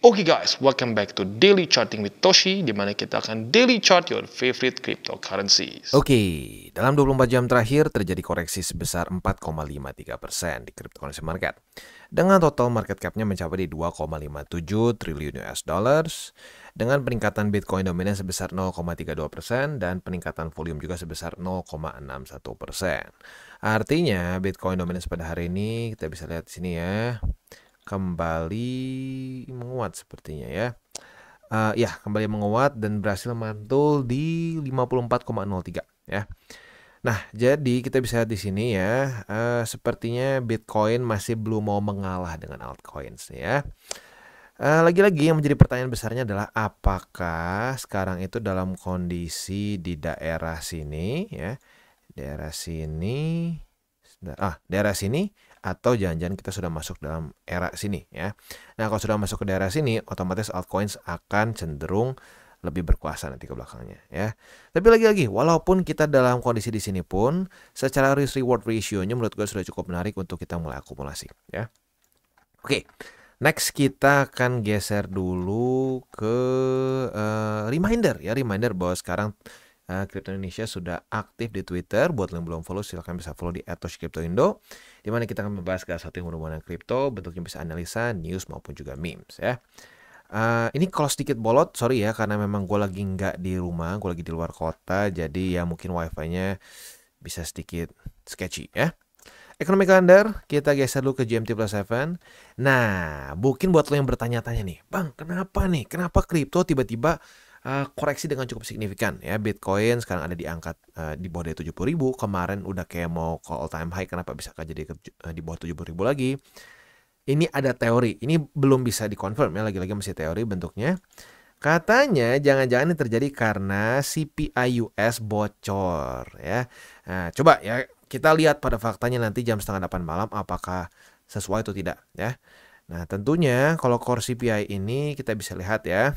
Oke guys, welcome back to Daily Charting with Toshi, di mana kita akan daily chart your favorite cryptocurrencies. Oke, dalam 24 jam terakhir terjadi koreksi sebesar 4,53% di cryptocurrency market. Dengan total market cap-nya mencapai di 2,57 triliun US dollars, dengan peningkatan Bitcoin dominan sebesar 0,32% dan peningkatan volume juga sebesar 0,61%. Artinya Bitcoin dominan pada hari ini kita bisa lihat di sini ya, kembali menguat sepertinya ya. Kembali menguat dan berhasil mantul di 54,03 ya. Nah, jadi kita bisa lihat di sini ya, sepertinya Bitcoin masih belum mau mengalah dengan altcoins ya. Lagi-lagi yang menjadi pertanyaan besarnya adalah apakah sekarang itu dalam kondisi di daerah sini ya, daerah sini atau jangan-jangan kita sudah masuk dalam era sini ya. Nah, kalau sudah masuk ke daerah sini, otomatis altcoins akan cenderung lebih berkuasa nanti ke belakangnya ya. Tapi lagi-lagi, walaupun kita dalam kondisi di sini pun, secara risk reward ratio-nya menurut gue sudah cukup menarik untuk kita mulai akumulasi ya. Oke, next kita akan geser dulu ke reminder bahwa sekarang Crypto Indonesia sudah aktif di Twitter. Buat yang belum follow, silahkan bisa follow di @toshicryptoindo, di mana kita akan membahas segala sesuatu yang berhubungan dengan kripto, bentuknya bisa analisa, news maupun juga memes ya. Ini kalau sedikit bolot, sorry ya, karena memang gue lagi nggak di rumah, gue lagi di luar kota, jadi ya mungkin wifi-nya bisa sedikit sketchy ya. Economic calendar, kita geser dulu ke GMT plus 7. Nah, mungkin buat lo yang bertanya-tanya nih, Bang, kenapa kripto tiba-tiba koreksi dengan cukup signifikan ya. Bitcoin sekarang ada di angka di bawah dari 70.000, kemarin udah kayak mau ke all time high, kenapa bisa jadi di bawah 70.000 lagi. Ini ada teori, ini belum bisa dikonfirm ya, lagi-lagi masih teori bentuknya. Katanya jangan-jangan ini terjadi karena CPI US bocor ya. Nah, coba ya kita lihat pada faktanya nanti jam 7:30 malam apakah sesuai atau tidak ya. Nah, tentunya kalau core CPI ini kita bisa lihat ya,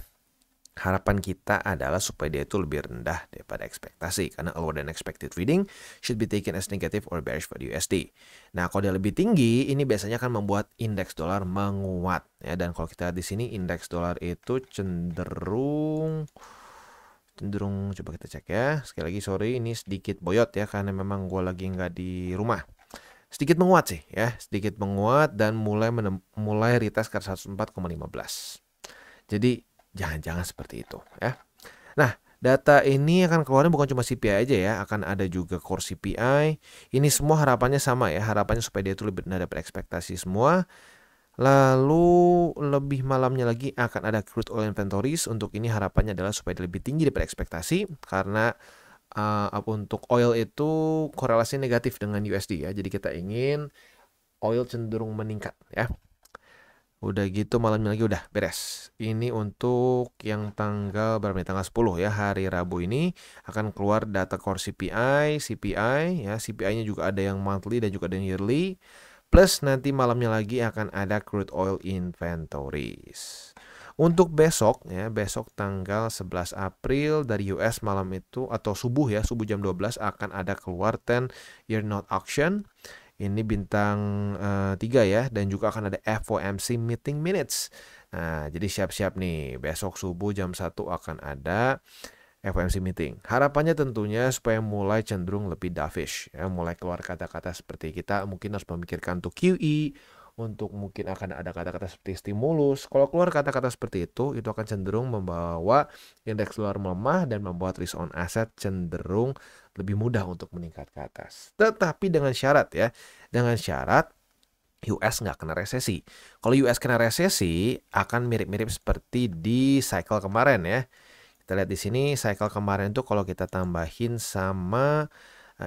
harapan kita adalah supaya dia itu lebih rendah daripada ekspektasi, karena lower than expected reading should be taken as negative or bearish for the USD. Nah, kalau dia lebih tinggi, ini biasanya akan membuat indeks dolar menguat ya. Dan kalau kita lihat di sini, indeks dolar itu cenderung coba kita cek ya. Sekali lagi sorry, ini sedikit boyot ya, karena memang gue lagi nggak di rumah. Sedikit menguat sih ya, sedikit menguat dan mulai retest ke 104,15. Jadi jangan-jangan seperti itu ya. Nah, data ini akan keluarnya bukan cuma CPI aja ya, akan ada juga core CPI. Ini semua harapannya sama ya, harapannya supaya dia itu lebih rendah daripada ekspektasi semua. Lalu lebih malamnya lagi akan ada crude oil inventories. Untuk ini harapannya adalah supaya dia lebih tinggi daripada ekspektasi, karena untuk oil itu korelasi negatif dengan USD ya. Jadi kita ingin oil cenderung meningkat ya. Udah gitu malamnya lagi udah beres. Ini untuk yang tanggal berapa nih? Tanggal 10 ya, hari Rabu ini akan keluar data core CPI ya. CPI-nya juga ada yang monthly dan juga ada yang yearly. Plus nanti malamnya lagi akan ada crude oil inventories. Untuk besok ya, besok tanggal 11 April dari US malam itu atau subuh ya, subuh jam 12 akan ada keluar 10-year note auction. Ini bintang 3 ya, dan juga akan ada FOMC meeting minutes. Nah, jadi siap-siap nih, besok subuh jam 1 akan ada FOMC meeting. Harapannya tentunya supaya mulai cenderung lebih dovish ya, mulai keluar kata-kata seperti kita mungkin harus memikirkan untuk QE, untuk mungkin akan ada kata-kata seperti stimulus. Kalau keluar kata-kata seperti itu akan cenderung membawa indeks dolar melemah dan membuat risk on asset cenderung lebih mudah untuk meningkat ke atas. Tetapi dengan syarat ya, US nggak kena resesi. Kalau US kena resesi akan mirip-mirip seperti di cycle kemarin ya. Kita lihat di sini cycle kemarin tuh kalau kita tambahin sama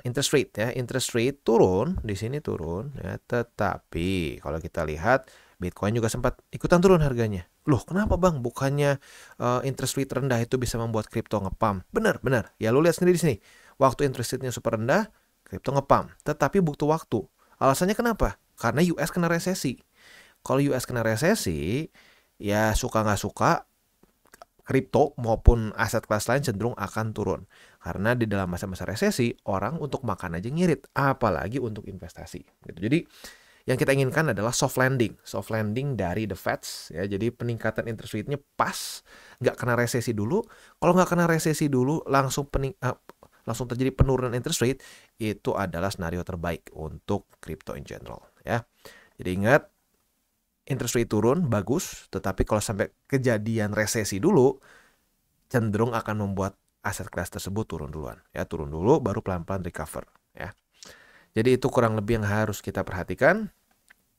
interest rate ya, interest rate turun, di sini turun ya, tetapi kalau kita lihat Bitcoin juga sempat ikutan turun harganya. Loh, kenapa Bang? Bukannya interest rate rendah itu bisa membuat kripto ngepump? Benar. Ya lu lihat sendiri di sini. Waktu interest rate-nya super rendah, kripto ngepump. Tetapi butuh waktu. Alasannya kenapa? Karena US kena resesi. Kalau US kena resesi, ya suka nggak suka, kripto maupun aset kelas lain cenderung akan turun. Karena di dalam masa-masa resesi, orang untuk makan aja ngirit, apalagi untuk investasi. Gitu. Jadi Yang kita inginkan adalah soft landing dari the Feds ya. Jadi peningkatan interest rate-nya pas, nggak kena resesi dulu. Kalau nggak kena resesi dulu, langsung terjadi penurunan interest rate, itu adalah skenario terbaik untuk crypto in general ya. Jadi ingat, interest rate turun bagus, tetapi kalau sampai kejadian resesi dulu, cenderung akan membuat aset kelas tersebut turun duluan ya, turun dulu baru pelan-pelan recover ya. Jadi itu kurang lebih yang harus kita perhatikan.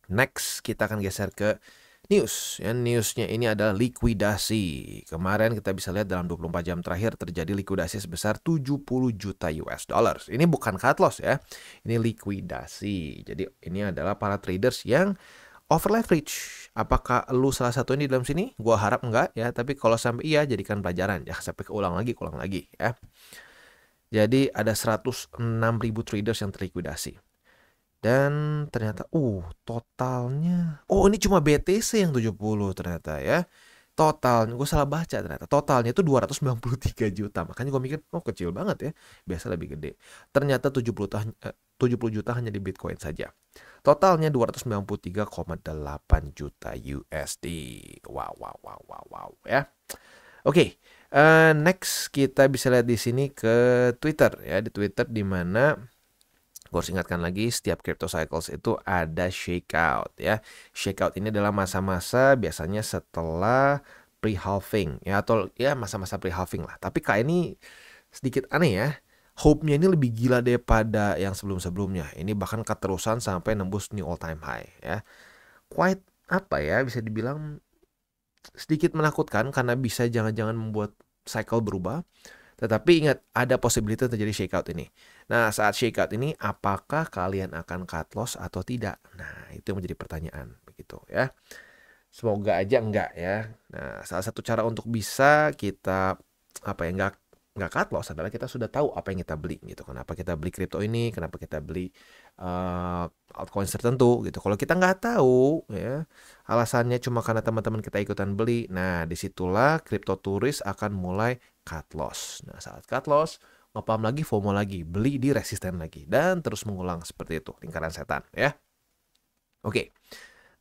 Next kita akan geser ke news ya. Newsnya ini adalah likuidasi. Kemarin kita bisa lihat dalam 24 jam terakhir terjadi likuidasi sebesar 70 juta US dollars. Ini bukan cut loss ya, ini likuidasi. Jadi ini adalah para traders yang over leverage. Apakah lu salah satu ini dalam sini? Gua harap enggak ya, tapi kalau sampai iya jadikan pelajaran ya, sampai keulang lagi ya. Jadi ada 106.000 traders yang terlikuidasi. Dan ternyata totalnya ini cuma BTC yang 70 ternyata ya. Totalnya gue salah baca, ternyata totalnya itu 293 juta. Makanya gue mikir kecil banget ya, biasa lebih gede. Ternyata 70 juta hanya di Bitcoin saja. Totalnya 293,8 juta USD. Wow ya. Oke, next kita bisa lihat di sini ke Twitter ya. Di Twitter di mana gue harus ingatkan lagi, setiap crypto cycles itu ada shakeout ya. Shakeout ini adalah masa-masa biasanya setelah pre-halving ya, atau ya masa-masa pre-halving lah. Tapi kayak ini sedikit aneh ya. Hope-nya ini lebih gila daripada yang sebelum-sebelumnya. Ini bahkan keterusan sampai nembus new all time high ya. Quite bisa dibilang sedikit menakutkan karena bisa jangan-jangan membuat cycle berubah. Tetapi ingat, ada possibility terjadi shakeout ini. Nah, saat shakeout ini, apakah kalian akan cut loss atau tidak? Nah, itu yang menjadi pertanyaan, begitu ya. Semoga aja enggak ya. Nah, salah satu cara untuk bisa kita nggak cut loss adalah kita sudah tahu apa yang kita beli gitu. Kenapa kita beli kripto ini? Kenapa kita beli altcoin tertentu gitu. Kalau kita nggak tahu ya, alasannya cuma karena teman-teman kita ikutan beli. Nah, disitulah kripto turis akan mulai cut loss. Nah, saat cut loss, ngepam lagi, FOMO lagi, beli di resisten lagi, dan terus mengulang seperti itu, lingkaran setan ya. Oke.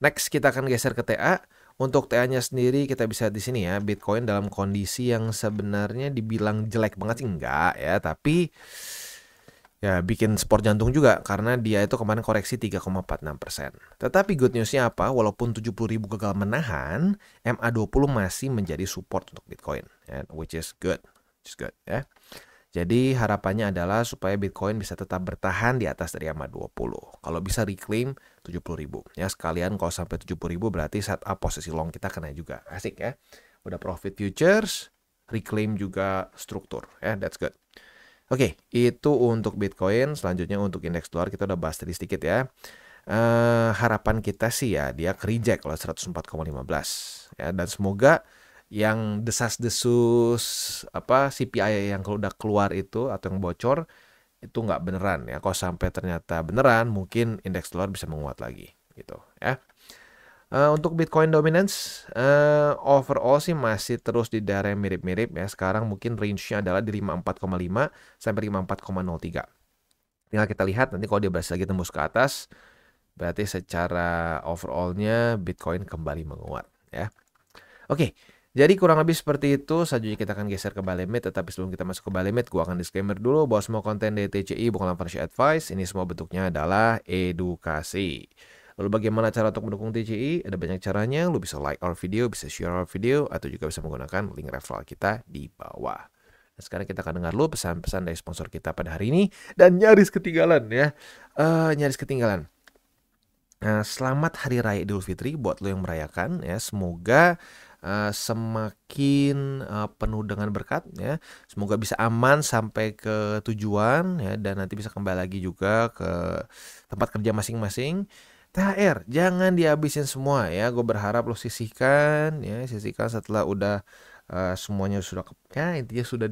Next kita akan geser ke TA. Untuk TA-nya sendiri kita bisa di sini ya, Bitcoin dalam kondisi yang sebenarnya dibilang jelek banget sih enggak ya, tapi ya bikin sport jantung juga karena dia itu kemarin koreksi 3,46%. Tetapi good newsnya apa? Walaupun 70.000 gagal menahan, MA20 masih menjadi support untuk Bitcoin ya, which is good ya. Jadi harapannya adalah supaya Bitcoin bisa tetap bertahan di atas dari MA20. Kalau bisa reclaim 70.000 ya, sekalian kalau sampai 70.000 berarti setup posisi long kita kena juga. Asik ya. Udah profit futures, reclaim juga struktur ya, that's good. Oke, itu untuk Bitcoin. Selanjutnya untuk indeks dolar kita udah bahas tadi sedikit ya. Harapan kita sih ya dia reject kalau 104,15 ya, dan semoga yang desas-desus CPI yang udah keluar itu atau yang bocor itu nggak beneran ya. Kalau sampai ternyata beneran, mungkin indeks dolar bisa menguat lagi gitu ya. Untuk Bitcoin dominance, overall sih masih terus di daerah yang mirip-mirip ya. Sekarang mungkin range-nya adalah di 54,5 sampai 54,03. Tinggal kita lihat nanti kalau dia berhasil lagi tembus ke atas, berarti secara overall-nya Bitcoin kembali menguat ya. Oke, jadi kurang lebih seperti itu. Selanjutnya kita akan geser ke buy limit. Tetapi sebelum kita masuk ke buy limit, gua akan disclaimer dulu bahwa semua konten dari TCI bukanlah financial advice. Ini semua bentuknya adalah edukasi. Lalu bagaimana cara untuk mendukung TCI? Ada banyak caranya. Lu bisa like our video, bisa share our video, atau juga bisa menggunakan link referral kita di bawah. Nah, sekarang kita akan dengar lu pesan-pesan dari sponsor kita pada hari ini. Dan nyaris ketinggalan ya. Selamat Hari Raya Idul Fitri buat lo yang merayakan ya. Semoga semakin penuh dengan berkat ya. Semoga bisa aman sampai ke tujuan ya, dan nanti bisa kembali lagi juga ke tempat kerja masing-masing. THR jangan dihabisin semua ya. Gue berharap lo sisihkan setelah udah semuanya sudah intinya sudah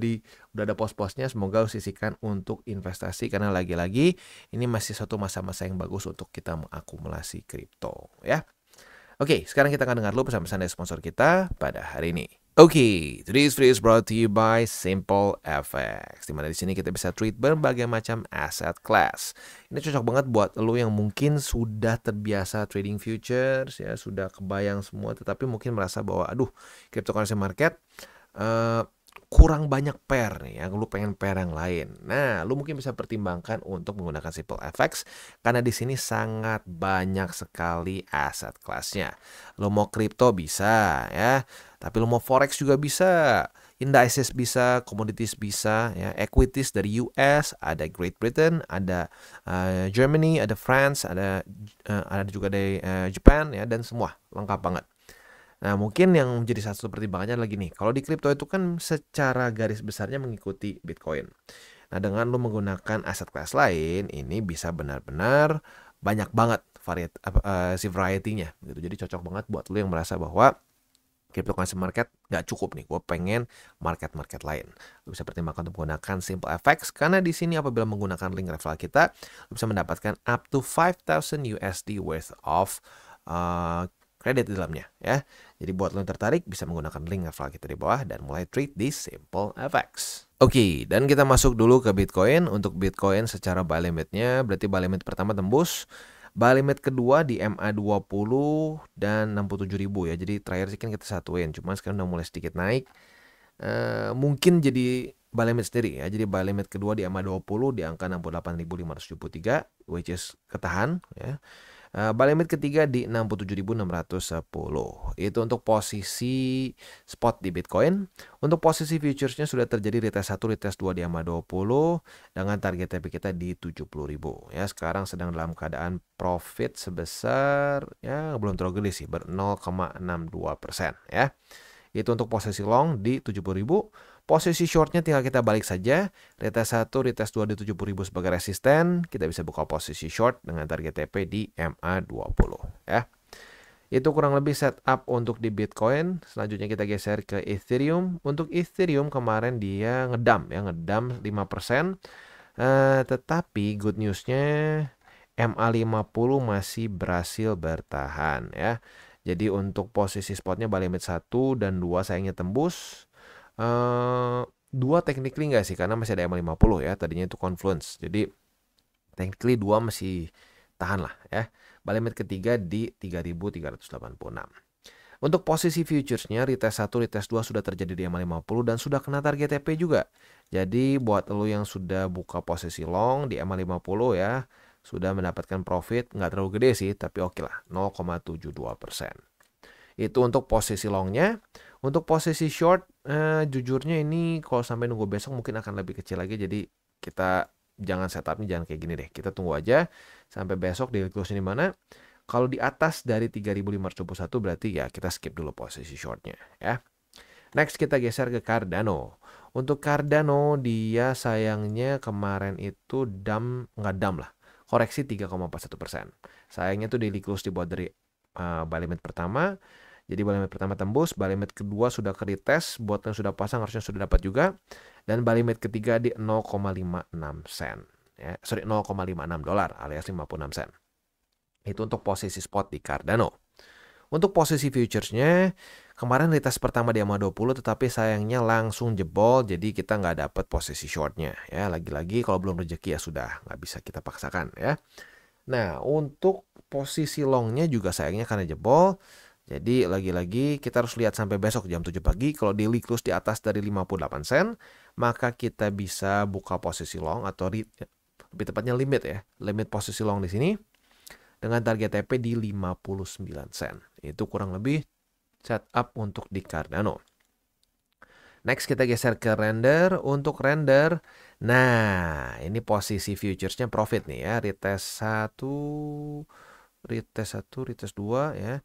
ada pos-posnya. Semoga lo sisihkan untuk investasi karena lagi-lagi ini masih satu masa-masa yang bagus untuk kita mengakumulasi kripto ya. Oke, sekarang kita akan dengar dulu pesan-pesan dari sponsor kita pada hari ini. Oke, today's video is brought to you by Simple FX. Dimana di sini kita bisa trade berbagai macam asset class. Ini cocok banget buat lo yang mungkin sudah terbiasa trading futures, ya sudah kebayang semua, tetapi mungkin merasa bahwa aduh, cryptocurrency market kurang banyak pair nih, ya, lu pengen pair yang lain. Nah, lu mungkin bisa pertimbangkan untuk menggunakan Simple FX karena di sini sangat banyak sekali aset kelasnya. Lu mau kripto bisa, ya, tapi lu mau forex juga bisa, indices bisa, commodities bisa, ya, equities dari US, ada Great Britain, ada Germany, ada France, ada juga dari Japan, ya, dan semua lengkap banget. Nah, mungkin yang menjadi satu pertimbangannya lagi nih, kalau di kripto itu kan secara garis besarnya mengikuti Bitcoin. Nah, dengan lu menggunakan aset kelas lain, ini bisa benar-benar banyak banget variety-nya gitu. Jadi cocok banget buat lu yang merasa bahwa cryptocurrency market nggak cukup nih, gue pengen market lain. Lu bisa pertimbangkan untuk menggunakan Simple FX karena di sini apabila menggunakan link referral kita, lu bisa mendapatkan up to 5,000 USD worth of kredit di dalamnya, ya. Jadi buat lo yang tertarik bisa menggunakan link referral kita di bawah dan mulai trade di Simple FX. Oke, dan kita masuk dulu ke Bitcoin. Untuk Bitcoin secara buy limitnya berarti buy limit pertama tembus, buy limit kedua di MA20 dan 67.000 ya. Jadi terakhir sih kan kita satuin, cuman sekarang udah mulai sedikit naik. Mungkin jadi buy limit sendiri ya. Jadi buy limit kedua di MA20 di angka 68.573 which is ketahan ya. Buy limit ketiga di 67.610. Itu untuk posisi spot di Bitcoin. Untuk posisi futuresnya sudah terjadi retest 1, retest 2 di MA20 dengan target TP kita di 70.000. Ya, sekarang sedang dalam keadaan profit sebesar ya belum terlalu gede sih, 0,62% ya. Itu untuk posisi long di 70.000. Posisi shortnya tinggal kita balik saja. Retest 1, retest 2 di 70.000 sebagai resisten. Kita bisa buka posisi short dengan target TP di MA20 ya. Itu kurang lebih setup untuk di Bitcoin. Selanjutnya kita geser ke Ethereum. Untuk Ethereum kemarin dia ngedam 5%. Tetapi good newsnya MA50 masih berhasil bertahan ya. Jadi untuk posisi spotnya buy limit 1 dan 2 sayangnya tembus. 2 technically enggak sih karena masih ada MA50 ya. Tadinya itu Confluence. Jadi technically 2 masih tahan lah ya. Buy limit ketiga di 3.386. Untuk posisi futuresnya retest 1, retest 2 sudah terjadi di MA50 dan sudah kena target TP juga. Jadi buat lo yang sudah buka posisi long di MA50 ya, sudah mendapatkan profit, nggak terlalu gede sih, tapi oke lah, 0,72%. Itu untuk posisi longnya. Untuk posisi short, jujurnya ini kalau sampai nunggu besok mungkin akan lebih kecil lagi. Jadi kita jangan setupnya jangan kayak gini deh. Kita tunggu aja sampai besok di close di mana. Kalau di atas dari 3.521 berarti ya kita skip dulu posisi shortnya ya. Next kita geser ke Cardano. Untuk Cardano dia sayangnya kemarin itu nggak dam lah. Koreksi 3,41%. Sayangnya tuh daily close dibuat dari buy limit pertama. Jadi buy limit pertama tembus, buy limit kedua sudah ke retest, buat yang sudah pasang harusnya sudah dapat juga. Dan buy limit ketiga di 0,56 sen. Ya, sorry 0,56 dolar alias 56 sen. Itu untuk posisi spot di Cardano. Untuk posisi futuresnya, kemarin retest pertama di MA20 tetapi sayangnya langsung jebol, jadi kita nggak dapat posisi shortnya. Ya, lagi-lagi kalau belum rezeki ya sudah, nggak bisa kita paksakan ya. Nah, untuk posisi longnya juga sayangnya karena jebol. Jadi lagi-lagi kita harus lihat sampai besok jam 7 pagi. Kalau daily close di atas dari 58 sen, maka kita bisa buka posisi long atau lebih tepatnya limit ya. Limit posisi long di sini dengan target TP di 59 sen. Itu kurang lebih setup untuk di Cardano. Next kita geser ke render. Untuk render, nah ini posisi futuresnya profit nih ya. Retest 1, retest 2 ya.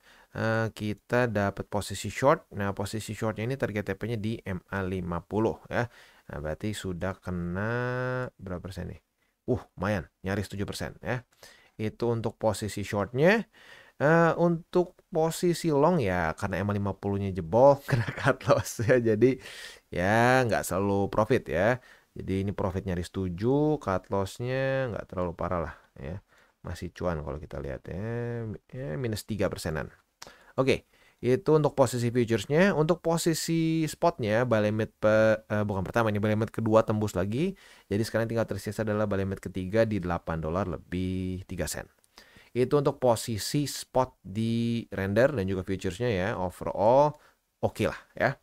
Kita dapat posisi short. Nah posisi shortnya ini target TP-nya di MA50 ya. Nah berarti sudah kena berapa persen nih? Lumayan, nyaris 7% ya. Itu untuk posisi shortnya. Untuk posisi long ya karena MA50-nya jebol kena cut loss ya. Jadi ya nggak selalu profit ya. Jadi ini profit nyaris 7, cut loss-nya nggak terlalu parah lah ya. Masih cuan kalau kita lihat ya minus 3%-an. Oke, Itu untuk posisi futuresnya. Untuk posisi spotnya, buy limit bukan pertama, ini buy limit kedua tembus lagi. Jadi sekarang tinggal tersisa adalah buy limit ketiga di $8 lebih 3 sen. Itu untuk posisi spot di render dan juga futuresnya ya. Overall oke lah ya.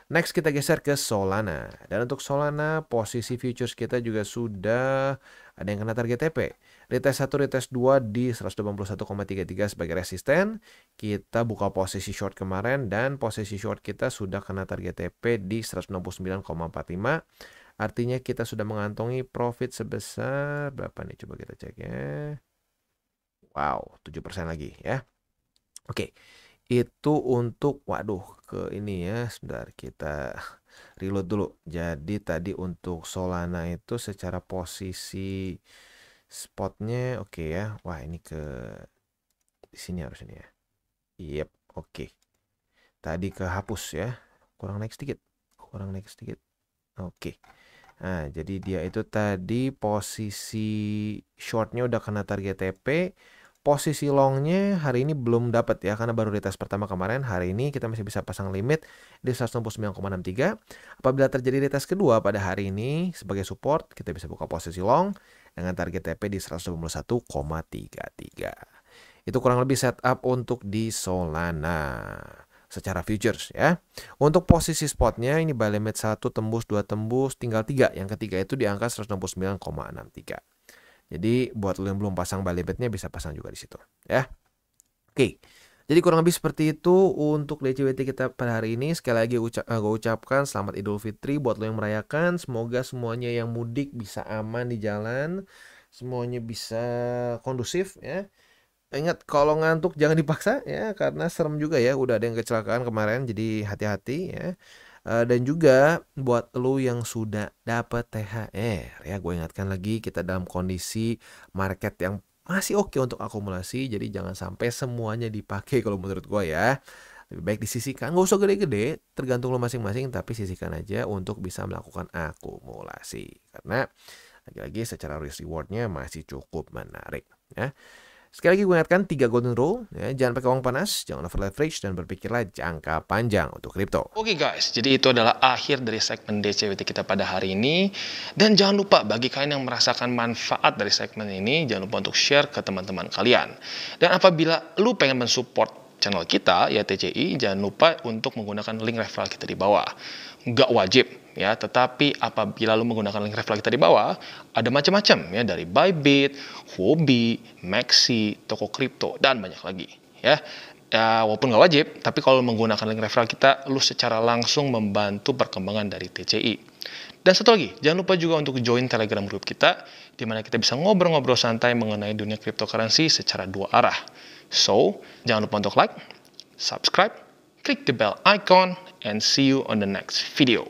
Next kita geser ke Solana. Dan untuk Solana posisi futures kita juga sudah ada yang kena target TP. Retest 1, retest 2 di 181,33 sebagai resisten. Kita buka posisi short kemarin dan posisi short kita sudah kena target TP di 169,45. Artinya kita sudah mengantongi profit sebesar berapa nih? Coba kita cek ya. Wow, 7% lagi ya. Oke. Itu untuk, waduh, ke ini ya, sebentar kita reload dulu. Jadi tadi untuk Solana itu secara posisi spotnya oke ya. Wah, ini ke di sini harusnya ya. Yep, oke. Tadi kehapus ya. Kurang naik sedikit. Oke. Nah, jadi dia itu tadi posisi shortnya udah kena target TP. Posisi longnya hari ini belum dapat ya, karena baru retest pertama kemarin. Hari ini kita masih bisa pasang limit di 169,63. Apabila terjadi retest kedua pada hari ini sebagai support, kita bisa buka posisi long dengan target TP di 121,33. Itu kurang lebih setup untuk di Solana secara futures ya. Untuk posisi spotnya ini buy limit 1 tembus, 2 tembus, tinggal 3. Yang ketiga itu di angka 169,63. Jadi buat lo yang belum pasang buy limitnya bisa pasang juga di situ ya. Oke. Jadi kurang lebih seperti itu untuk DCWT kita pada hari ini. Sekali lagi gue ucapkan selamat Idul Fitri buat lo yang merayakan. Semoga semuanya yang mudik bisa aman di jalan. Semuanya bisa kondusif ya. Ingat kalau ngantuk jangan dipaksa ya, karena serem juga ya. Udah ada yang kecelakaan kemarin, jadi hati-hati ya. Dan juga buat lo yang sudah dapat THR ya, gue ingatkan lagi kita dalam kondisi market yang masih oke untuk akumulasi. Jadi jangan sampai semuanya dipakai kalau menurut gue ya. Lebih baik disisihkan, nggak usah gede-gede, tergantung lo masing-masing, tapi sisihkan aja untuk bisa melakukan akumulasi. Karena lagi-lagi secara risk rewardnya masih cukup menarik ya. Sekali lagi gue ingatkan 3 golden rule ya, jangan pakai uang panas, jangan over leverage, dan berpikirlah jangka panjang untuk kripto. Oke guys, jadi itu adalah akhir dari segmen DCWT kita pada hari ini. Dan jangan lupa bagi kalian yang merasakan manfaat dari segmen ini, jangan lupa untuk share ke teman-teman kalian. Dan apabila lu pengen mensupport channel kita ya TCI, jangan lupa untuk menggunakan link referral kita di bawah. Nggak wajib ya, tetapi apabila lu menggunakan link referral kita di bawah, ada macam-macam ya, dari Bybit, Huobi, Maxi, toko kripto, dan banyak lagi ya. Ya, walaupun nggak wajib, tapi kalau menggunakan link referral kita, lu secara langsung membantu perkembangan dari TCI. Dan satu lagi, jangan lupa juga untuk join Telegram group kita, di mana kita bisa ngobrol-ngobrol santai mengenai dunia cryptocurrency secara 2 arah. So, jangan lupa untuk like, subscribe, click the bell icon, and see you on the next video.